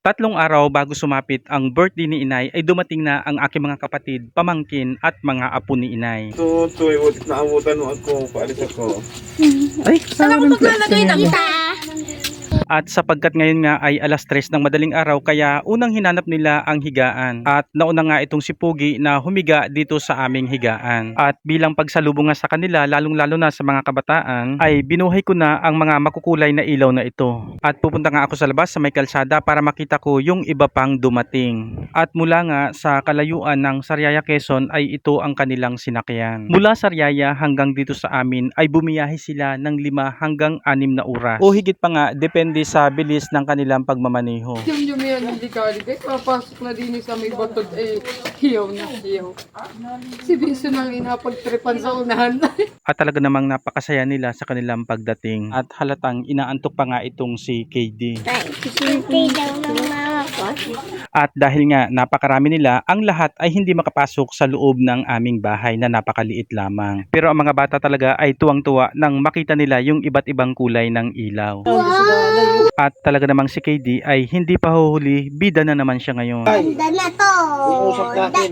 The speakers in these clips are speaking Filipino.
Tatlong araw bago sumapit ang birthday ni inay ay dumating na ang aking mga kapatid, pamangkin at mga apo ni inay. Tutoy, butit na abutan mo ako. Paalis ako. Ay, Saan ako maglalagay ng kita? At sapagkat ngayon nga ay 3:00 ng madaling araw kaya unang hinanap nila ang higaan. At nauna nga itong si Pugi na humiga dito sa aming higaan. At bilang pagsalubong nga sa kanila, lalong-lalo na sa mga kabataan, ay binuhay ko na ang mga makukulay na ilaw na ito. At pupunta nga ako sa labas sa may kalsada para makita ko yung iba pang dumating. At mula nga sa kalayuan ng Sariaya, Quezon ay ito ang kanilang sinakyan. Mula Sariaya hanggang dito sa amin ay bumiyahe sila ng 5 hanggang 6 na oras. O higit pa nga, depende sa bilis ng kanilang pagmamaneho. Yung yan, hindi ka aligay. Papasok na din sa may batod, hiyaw na hiyaw. Si Biso nang inapagtripan sa unahan. At talaga namang napakasaya nila sa kanilang pagdating. At halatang inaantok pa nga itong si KD. Sintay daw ng mama ko. At dahil nga napakarami nila, ang lahat ay hindi makapasok sa loob ng aming bahay na napakaliit lamang. Pero ang mga bata talaga ay tuwang-tuwa nang makita nila yung iba't ibang kulay ng ilaw. At talaga namang si KD ay hindi pa huhuli, bida na naman siya ngayon. Ganda na to. Usap natin.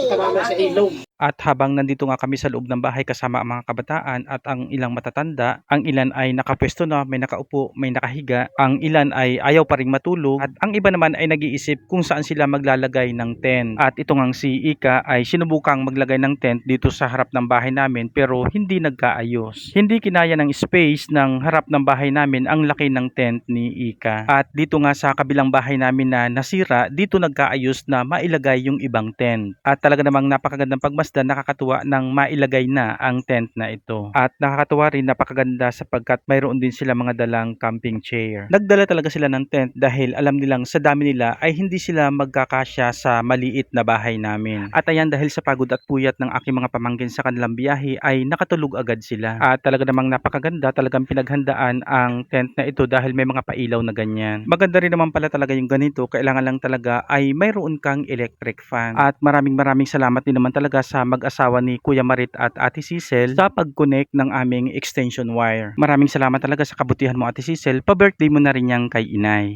Kasama sa ilog. At habang nandito nga kami sa loob ng bahay kasama ang mga kabataan at ang ilang matatanda, ang ilan ay nakapwesto na, may nakaupo, may nakahiga, ang ilan ay ayaw pa ring matulog, at ang iba naman ay nag-iisip kung saan sila maglalagay ng tent. At ito ngang si Ika ay sinubukang maglagay ng tent dito sa harap ng bahay namin pero hindi nagkaayos. Hindi kinaya ng space ng harap ng bahay namin ang laki ng tent ni Ika. At dito nga sa kabilang bahay namin na nasira, dito nagkaayos na mailagay yung ibang tent. At talaga namang napakagandang pagmasdan, nakakatuwa nang mailagay na ang tent na ito. At nakakatuwa rin, napakaganda sapagkat mayroon din sila mga dalang camping chair. Nagdala talaga sila ng tent dahil alam nilang sa dami nila ay hindi sila magkakasya sa maliit na bahay namin. At ayan, dahil sa pagod at puyat ng aking mga pamangkin sa kanilang biyahe ay nakatulog agad sila. At talaga namang napakaganda, talagang pinaghandaan ang tent na ito dahil may mga pailaw na ganyan. Maganda rin naman pala talaga yung ganito, kailangan lang talaga ay mayroon kang electric fan. At maraming salamat din naman talaga sa mag-asawa ni Kuya Marit at Ate Cecil sa pag-connect ng aming extension wire. Maraming salamat talaga sa kabutihan mo, Ate Cecil. Pa-birthday mo na rin yan kay inay.